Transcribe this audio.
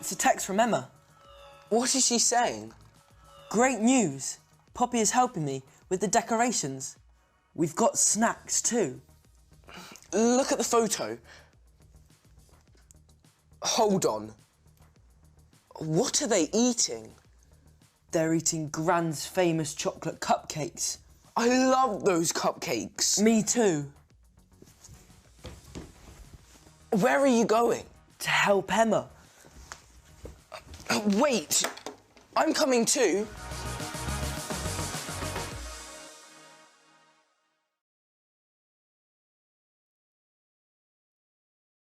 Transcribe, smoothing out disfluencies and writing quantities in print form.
It's a text from Emma. What is she saying? Great news. Poppy is helping me with the decorations. We've got snacks too. Look at the photo. Hold on. What are they eating? They're eating Gran's famous chocolate cupcakes. I love those cupcakes. Me too. Where are you going? To help Emma. Wait, I'm coming too.